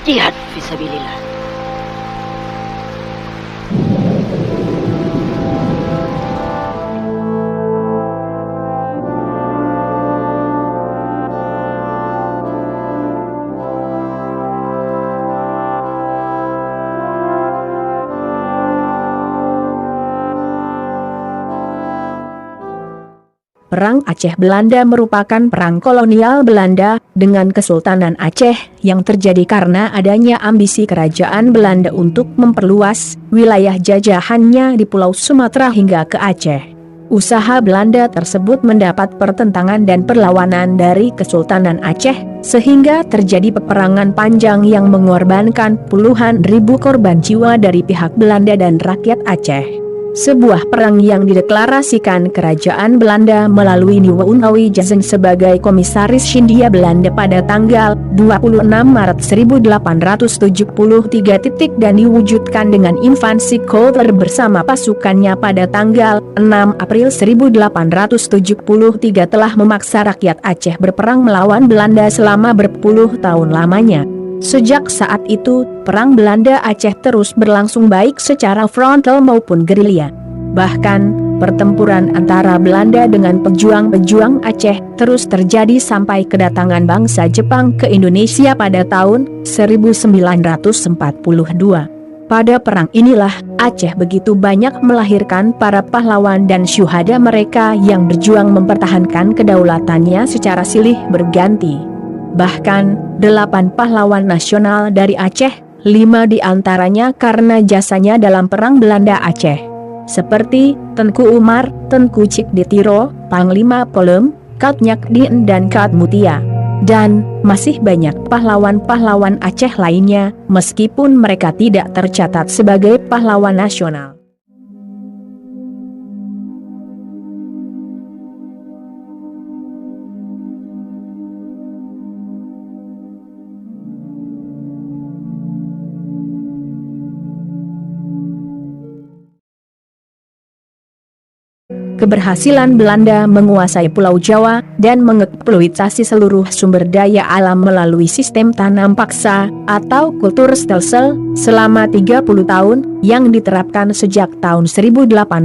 Jihad fisabilillah. Perang Aceh-Belanda merupakan perang kolonial Belanda dengan Kesultanan Aceh yang terjadi karena adanya ambisi kerajaan Belanda untuk memperluas wilayah jajahannya di Pulau Sumatera hingga ke Aceh. Usaha Belanda tersebut mendapat pertentangan dan perlawanan dari Kesultanan Aceh, sehingga terjadi peperangan panjang yang mengorbankan puluhan ribu korban jiwa dari pihak Belanda dan rakyat Aceh. Sebuah perang yang dideklarasikan kerajaan Belanda melalui Nieuwe Wijzen sebagai Komisaris Hindia Belanda pada tanggal 26 Maret 1873 dan diwujudkan dengan invasi Kolder bersama pasukannya pada tanggal 6 April 1873 telah memaksa rakyat Aceh berperang melawan Belanda selama berpuluh tahun lamanya. Sejak saat itu, perang Belanda Aceh terus berlangsung baik secara frontal maupun gerilya. Bahkan, pertempuran antara Belanda dengan pejuang-pejuang Aceh terus terjadi sampai kedatangan bangsa Jepang ke Indonesia pada tahun 1942. Pada perang inilah, Aceh begitu banyak melahirkan para pahlawan dan syuhada mereka yang berjuang mempertahankan kedaulatannya secara silih berganti. Bahkan, 8 pahlawan nasional dari Aceh, 5 diantaranya karena jasanya dalam Perang Belanda Aceh. Seperti Tengku Umar, Tengku Cikditiro, Panglima Polem, Kat Nyakdin dan Kat Mutia. Dan, masih banyak pahlawan-pahlawan Aceh lainnya, meskipun mereka tidak tercatat sebagai pahlawan nasional. Keberhasilan Belanda menguasai Pulau Jawa dan mengeksploitasi seluruh sumber daya alam melalui sistem tanam paksa atau kultur stelsel selama 30 tahun yang diterapkan sejak tahun 1830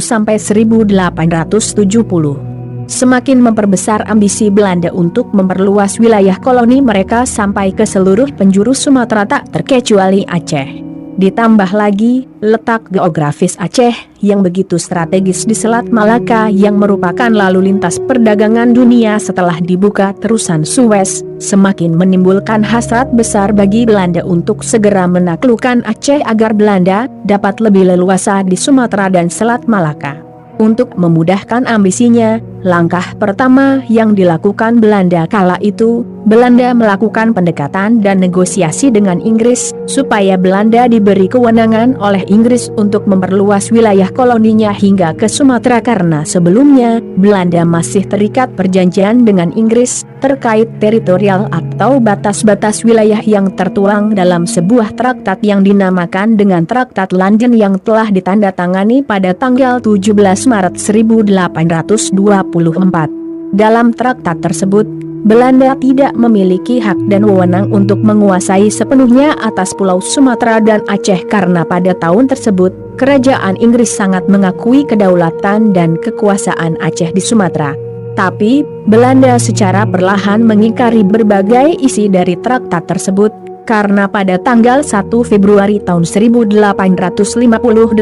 sampai 1870. Semakin memperbesar ambisi Belanda untuk memperluas wilayah koloni mereka sampai ke seluruh penjuru Sumatera tak terkecuali Aceh. Ditambah lagi, letak geografis Aceh yang begitu strategis di Selat Malaka yang merupakan lalu lintas perdagangan dunia setelah dibuka terusan Suez, semakin menimbulkan hasrat besar bagi Belanda untuk segera menaklukkan Aceh agar Belanda dapat lebih leluasa di Sumatera dan Selat Malaka. Untuk memudahkan ambisinya, langkah pertama yang dilakukan Belanda kala itu, Belanda melakukan pendekatan dan negosiasi dengan Inggris, supaya Belanda diberi kewenangan oleh Inggris untuk memperluas wilayah koloninya hingga ke Sumatera karena sebelumnya, Belanda masih terikat perjanjian dengan Inggris, terkait teritorial atau batas-batas wilayah yang tertuang dalam sebuah traktat yang dinamakan dengan Traktat London yang telah ditandatangani pada tanggal 17 Maret 1824. Dalam traktat tersebut, Belanda tidak memiliki hak dan wewenang untuk menguasai sepenuhnya atas Pulau Sumatera dan Aceh karena pada tahun tersebut, kerajaan Inggris sangat mengakui kedaulatan dan kekuasaan Aceh di Sumatera. Tapi, Belanda secara perlahan mengingkari berbagai isi dari traktat tersebut, karena pada tanggal 1 Februari tahun 1858,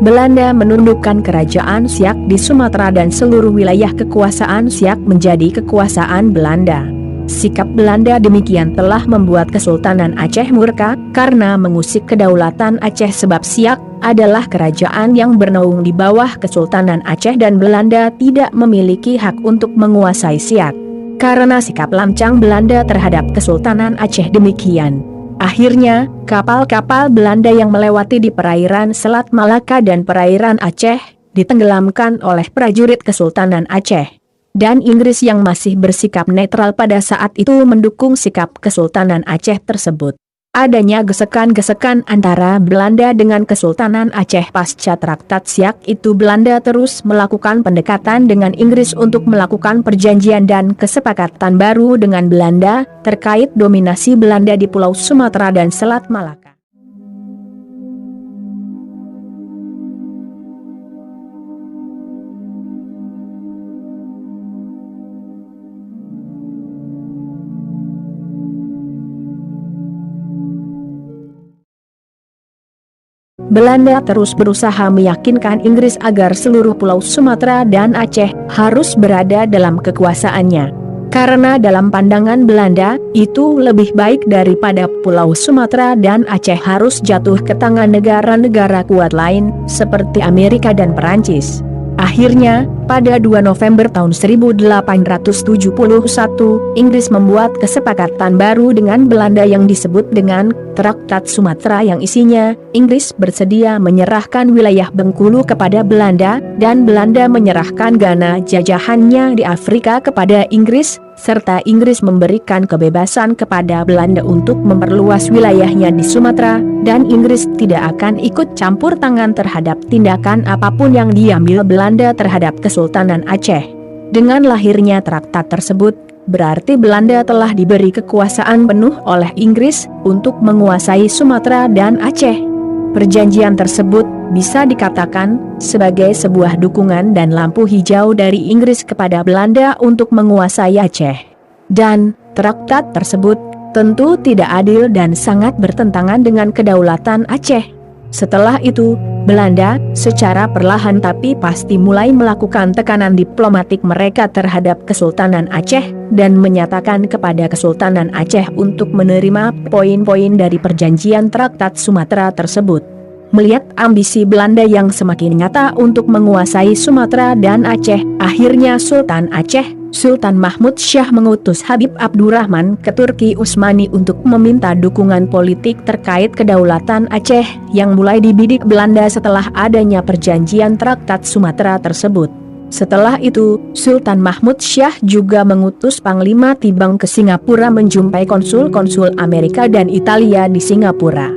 Belanda menundukkan kerajaan Siak di Sumatera dan seluruh wilayah kekuasaan Siak menjadi kekuasaan Belanda. Sikap Belanda demikian telah membuat Kesultanan Aceh murka, karena mengusik kedaulatan Aceh sebab Siak adalah kerajaan yang bernaung di bawah Kesultanan Aceh dan Belanda tidak memiliki hak untuk menguasai Siak. Karena sikap lancang Belanda terhadap Kesultanan Aceh demikian, akhirnya, kapal-kapal Belanda yang melewati di perairan Selat Malaka dan perairan Aceh, ditenggelamkan oleh prajurit Kesultanan Aceh. Dan Inggris yang masih bersikap netral pada saat itu mendukung sikap Kesultanan Aceh tersebut. Adanya gesekan-gesekan antara Belanda dengan Kesultanan Aceh pasca Traktat Siak itu, Belanda terus melakukan pendekatan dengan Inggris untuk melakukan perjanjian dan kesepakatan baru dengan Belanda terkait dominasi Belanda di Pulau Sumatera dan Selat Malaka. Belanda terus berusaha meyakinkan Inggris agar seluruh Pulau Sumatera dan Aceh harus berada dalam kekuasaannya. Karena dalam pandangan Belanda, itu lebih baik daripada Pulau Sumatera dan Aceh harus jatuh ke tangan negara-negara kuat lain, seperti Amerika dan Perancis. Akhirnya, pada 2 November tahun 1871, Inggris membuat kesepakatan baru dengan Belanda yang disebut dengan Traktat Sumatera, yang isinya, Inggris bersedia menyerahkan wilayah Bengkulu kepada Belanda, dan Belanda menyerahkan Ghana jajahannya di Afrika kepada Inggris, serta Inggris memberikan kebebasan kepada Belanda untuk memperluas wilayahnya di Sumatera, dan Inggris tidak akan ikut campur tangan terhadap tindakan apapun yang diambil Belanda terhadap Kesultanan Aceh. Dengan lahirnya traktat tersebut, berarti Belanda telah diberi kekuasaan penuh oleh Inggris untuk menguasai Sumatera dan Aceh. Perjanjian tersebut bisa dikatakan sebagai sebuah dukungan dan lampu hijau dari Inggris kepada Belanda untuk menguasai Aceh. Dan traktat tersebut tentu tidak adil dan sangat bertentangan dengan kedaulatan Aceh. Setelah itu, Belanda secara perlahan tapi pasti mulai melakukan tekanan diplomatik mereka terhadap Kesultanan Aceh dan menyatakan kepada Kesultanan Aceh untuk menerima poin-poin dari perjanjian Traktat Sumatera tersebut. Melihat ambisi Belanda yang semakin nyata untuk menguasai Sumatera dan Aceh, akhirnya Sultan Aceh, Sultan Mahmud Syah mengutus Habib Abdurrahman ke Turki Utsmani untuk meminta dukungan politik terkait kedaulatan Aceh yang mulai dibidik Belanda setelah adanya perjanjian Traktat Sumatera tersebut. Setelah itu, Sultan Mahmud Syah juga mengutus Panglima Tibang ke Singapura menjumpai konsul-konsul Amerika dan Italia di Singapura.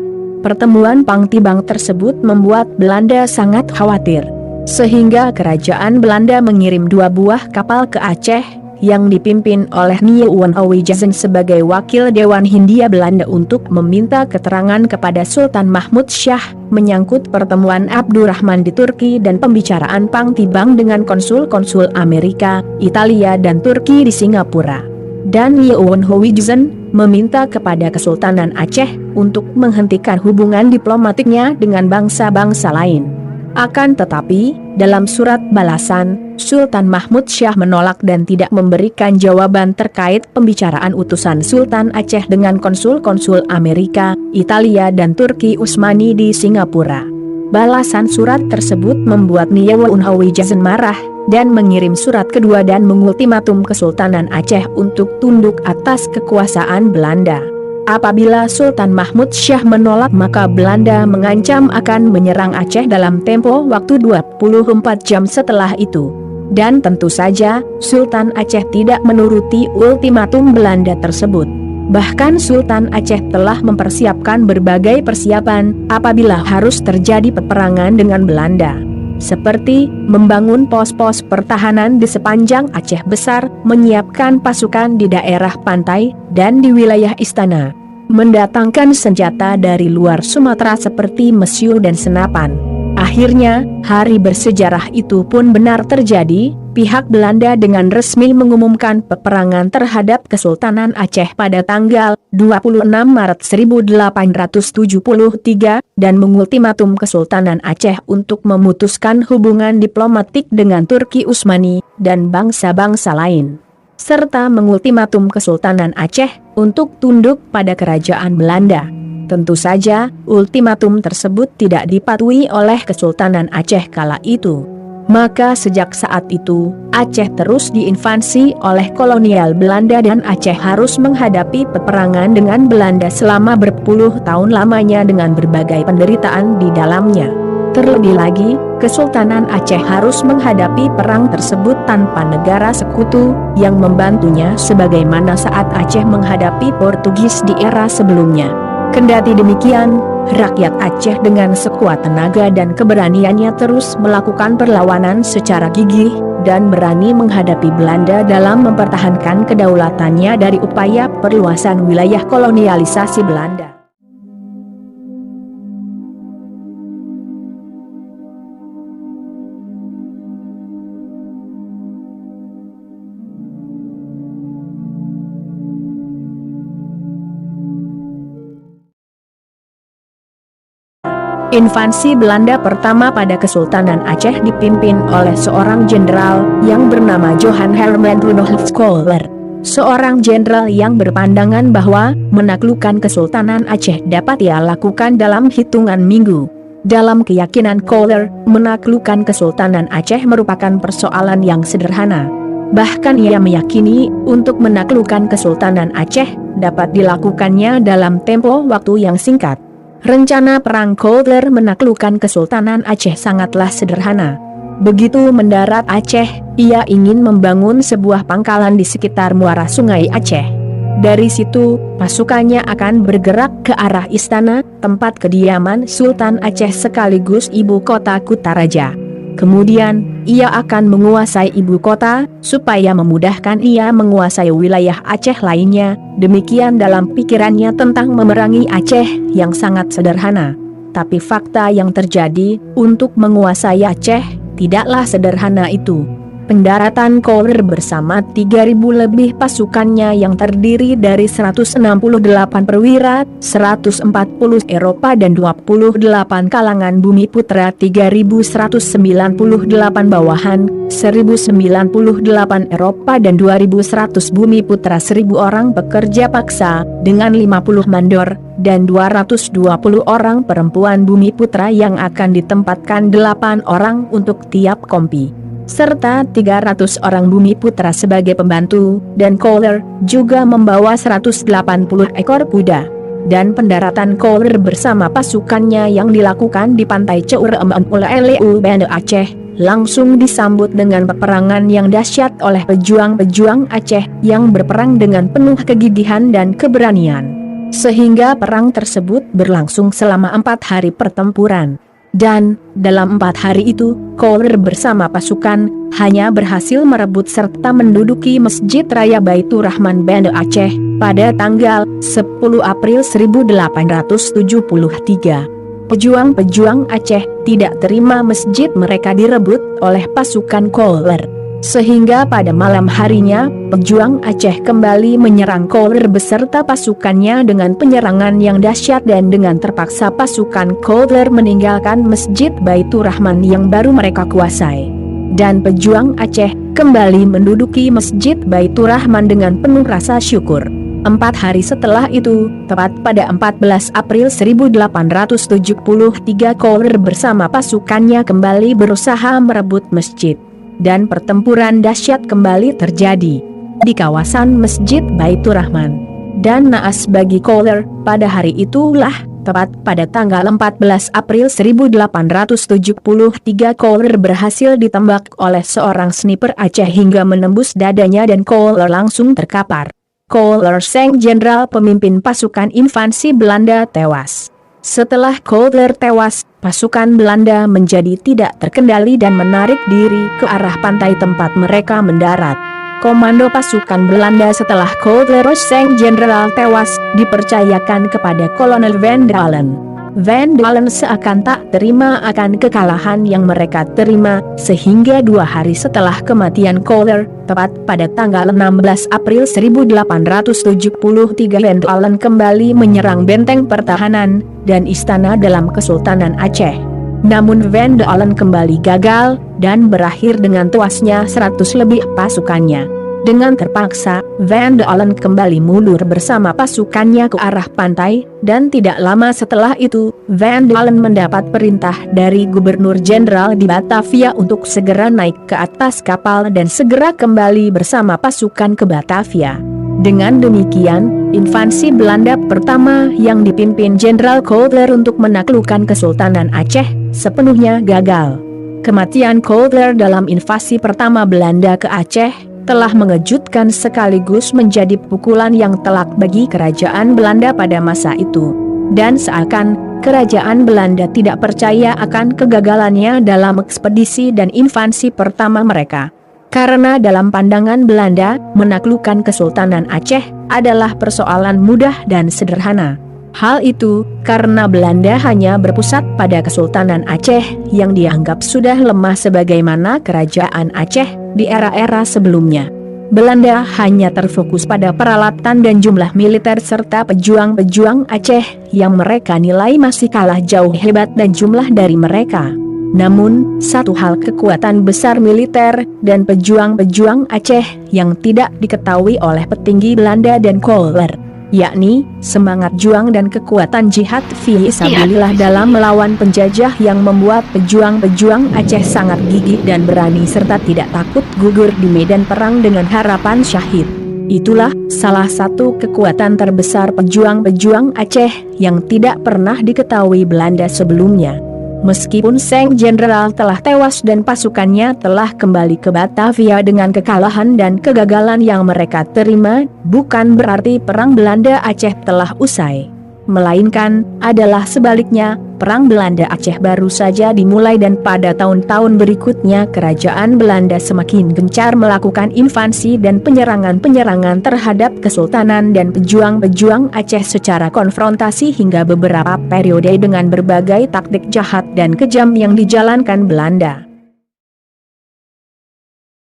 Pertemuan Pang Tibang tersebut membuat Belanda sangat khawatir, sehingga kerajaan Belanda mengirim 2 buah kapal ke Aceh yang dipimpin oleh Nieuwen Owijzen sebagai wakil Dewan Hindia Belanda untuk meminta keterangan kepada Sultan Mahmud Syah menyangkut pertemuan Abdurrahman di Turki dan pembicaraan Pang Tibang dengan konsul-konsul Amerika, Italia dan Turki di Singapura. Dan Nieuwen Owijzen meminta kepada Kesultanan Aceh untuk menghentikan hubungan diplomatiknya dengan bangsa-bangsa lain. Akan tetapi, dalam surat balasan, Sultan Mahmud Syah menolak dan tidak memberikan jawaban terkait pembicaraan utusan Sultan Aceh dengan konsul-konsul Amerika, Italia dan Turki Utsmani di Singapura. Balasan surat tersebut membuat Nieuwen Owijzen marah dan mengirim surat kedua dan mengultimatum Kesultanan Aceh untuk tunduk atas kekuasaan Belanda. Apabila Sultan Mahmud Syah menolak, maka Belanda mengancam akan menyerang Aceh dalam tempo waktu 24 jam setelah itu. Dan tentu saja, Sultan Aceh tidak menuruti ultimatum Belanda tersebut. Bahkan Sultan Aceh telah mempersiapkan berbagai persiapan apabila harus terjadi peperangan dengan Belanda, seperti membangun pos-pos pertahanan di sepanjang Aceh Besar, menyiapkan pasukan di daerah pantai dan di wilayah istana, mendatangkan senjata dari luar Sumatera seperti mesiu dan senapan. Akhirnya, hari bersejarah itu pun benar terjadi. Pihak Belanda dengan resmi mengumumkan peperangan terhadap Kesultanan Aceh pada tanggal 26 Maret 1873 dan mengultimatum Kesultanan Aceh untuk memutuskan hubungan diplomatik dengan Turki Utsmani dan bangsa-bangsa lain, serta mengultimatum Kesultanan Aceh untuk tunduk pada kerajaan Belanda. Tentu saja, ultimatum tersebut tidak dipatuhi oleh Kesultanan Aceh kala itu. Maka sejak saat itu, Aceh terus diinvasi oleh kolonial Belanda dan Aceh harus menghadapi peperangan dengan Belanda selama berpuluh tahun lamanya dengan berbagai penderitaan di dalamnya. Terlebih lagi, Kesultanan Aceh harus menghadapi perang tersebut tanpa negara sekutu yang membantunya sebagaimana saat Aceh menghadapi Portugis di era sebelumnya. Kendati demikian, rakyat Aceh dengan sekuat tenaga dan keberaniannya terus melakukan perlawanan secara gigih, dan berani menghadapi Belanda dalam mempertahankan kedaulatannya dari upaya perluasan wilayah kolonialisasi Belanda. Invasi Belanda pertama pada Kesultanan Aceh dipimpin oleh seorang jenderal yang bernama Johan Herman Rudolf Schouler. Seorang jenderal yang berpandangan bahwa menaklukkan Kesultanan Aceh dapat ia lakukan dalam hitungan minggu. Dalam keyakinan Schouler, menaklukkan Kesultanan Aceh merupakan persoalan yang sederhana. Bahkan ia meyakini untuk menaklukkan Kesultanan Aceh dapat dilakukannya dalam tempo waktu yang singkat. Rencana perang Schouler menaklukkan Kesultanan Aceh sangatlah sederhana. Begitu mendarat Aceh, ia ingin membangun sebuah pangkalan di sekitar muara sungai Aceh. Dari situ, pasukannya akan bergerak ke arah istana, tempat kediaman Sultan Aceh sekaligus ibu kota Kutaraja. Kemudian, ia akan menguasai ibu kota, supaya memudahkan ia menguasai wilayah Aceh lainnya. Demikian dalam pikirannya tentang memerangi Aceh yang sangat sederhana. Tapi fakta yang terjadi, untuk menguasai Aceh, tidaklah sederhana itu. Pendaratan Schouler bersama 3.000 lebih pasukannya yang terdiri dari 168 perwira, 140 Eropa dan 28 kalangan bumi putra, 3.198 bawahan, 1.098 Eropa dan 2.100 bumi putra, 1.000 orang pekerja paksa, dengan 50 mandor, dan 220 orang perempuan bumi putra yang akan ditempatkan 8 orang untuk tiap kompi, serta 300 orang bumi putra sebagai pembantu, dan Schouler juga membawa 180 ekor kuda. Dan pendaratan Schouler bersama pasukannya yang dilakukan di pantai Ceureumeun oleh Banda Aceh, langsung disambut dengan peperangan yang dahsyat oleh pejuang-pejuang Aceh yang berperang dengan penuh kegigihan dan keberanian. Sehingga perang tersebut berlangsung selama 4 hari pertempuran. Dan, dalam 4 hari itu, Schouler bersama pasukan, hanya berhasil merebut serta menduduki Masjid Raya Baitur Rahman Banda Aceh, pada tanggal 10 April 1873. Pejuang-pejuang Aceh tidak terima masjid mereka direbut oleh pasukan Schouler. Sehingga pada malam harinya, pejuang Aceh kembali menyerang Schouler beserta pasukannya dengan penyerangan yang dahsyat, dan dengan terpaksa pasukan Schouler meninggalkan Masjid Baitur Rahman yang baru mereka kuasai. Dan pejuang Aceh kembali menduduki Masjid Baitur Rahman dengan penuh rasa syukur. 4 hari setelah itu, tepat pada 14 April 1873, Schouler bersama pasukannya kembali berusaha merebut masjid. Dan pertempuran dahsyat kembali terjadi di kawasan Masjid Baitur Rahman. Dan naas bagi Schouler, pada hari itulah, tepat pada tanggal 14 April 1873, Schouler berhasil ditembak oleh seorang sniper Aceh hingga menembus dadanya dan Schouler langsung terkapar. Schouler sang jenderal pemimpin pasukan invasi Belanda tewas. Setelah Schouler tewas, pasukan Belanda menjadi tidak terkendali dan menarik diri ke arah pantai tempat mereka mendarat. Komando pasukan Belanda setelah Schouler sang jenderal tewas dipercayakan kepada Kolonel Van Dalen. Van Dalen seakan tak terima akan kekalahan yang mereka terima, sehingga 2 hari setelah kematian Schouler, tepat pada tanggal 16 April 1873, Van Dalen kembali menyerang benteng pertahanan dan istana dalam Kesultanan Aceh. Namun Van Dalen kembali gagal, dan berakhir dengan tewasnya 100 lebih pasukannya. Dengan terpaksa, Van Dalen kembali mundur bersama pasukannya ke arah pantai, dan tidak lama setelah itu, Van Dalen mendapat perintah dari Gubernur Jenderal di Batavia untuk segera naik ke atas kapal dan segera kembali bersama pasukan ke Batavia. Dengan demikian, invasi Belanda pertama yang dipimpin Jenderal Schouler untuk menaklukkan Kesultanan Aceh, sepenuhnya gagal. Kematian Schouler dalam invasi pertama Belanda ke Aceh telah mengejutkan sekaligus menjadi pukulan yang telak bagi kerajaan Belanda pada masa itu. Dan seakan kerajaan Belanda tidak percaya akan kegagalannya dalam ekspedisi dan invasi pertama mereka. Karena dalam pandangan Belanda, menaklukkan Kesultanan Aceh adalah persoalan mudah dan sederhana. Hal itu karena Belanda hanya berpusat pada Kesultanan Aceh yang dianggap sudah lemah sebagaimana kerajaan Aceh di era-era sebelumnya. Belanda hanya terfokus pada peralatan dan jumlah militer serta pejuang-pejuang Aceh yang mereka nilai masih kalah jauh hebat dan jumlah dari mereka. Namun, satu hal kekuatan besar militer dan pejuang-pejuang Aceh yang tidak diketahui oleh petinggi Belanda dan Kohler, yakni semangat juang dan kekuatan jihad fi sabilillah dalam melawan penjajah yang membuat pejuang-pejuang Aceh sangat gigih dan berani serta tidak takut gugur di medan perang dengan harapan syahid. Itulah salah satu kekuatan terbesar pejuang-pejuang Aceh yang tidak pernah diketahui Belanda sebelumnya. Meskipun Seng Jenderal telah tewas dan pasukannya telah kembali ke Batavia dengan kekalahan dan kegagalan yang mereka terima, bukan berarti perang Belanda Aceh telah usai. Melainkan, adalah sebaliknya, perang Belanda Aceh baru saja dimulai dan pada tahun-tahun berikutnya kerajaan Belanda semakin gencar melakukan invasi dan penyerangan-penyerangan terhadap Kesultanan dan pejuang-pejuang Aceh secara konfrontasi hingga beberapa periode dengan berbagai taktik jahat dan kejam yang dijalankan Belanda.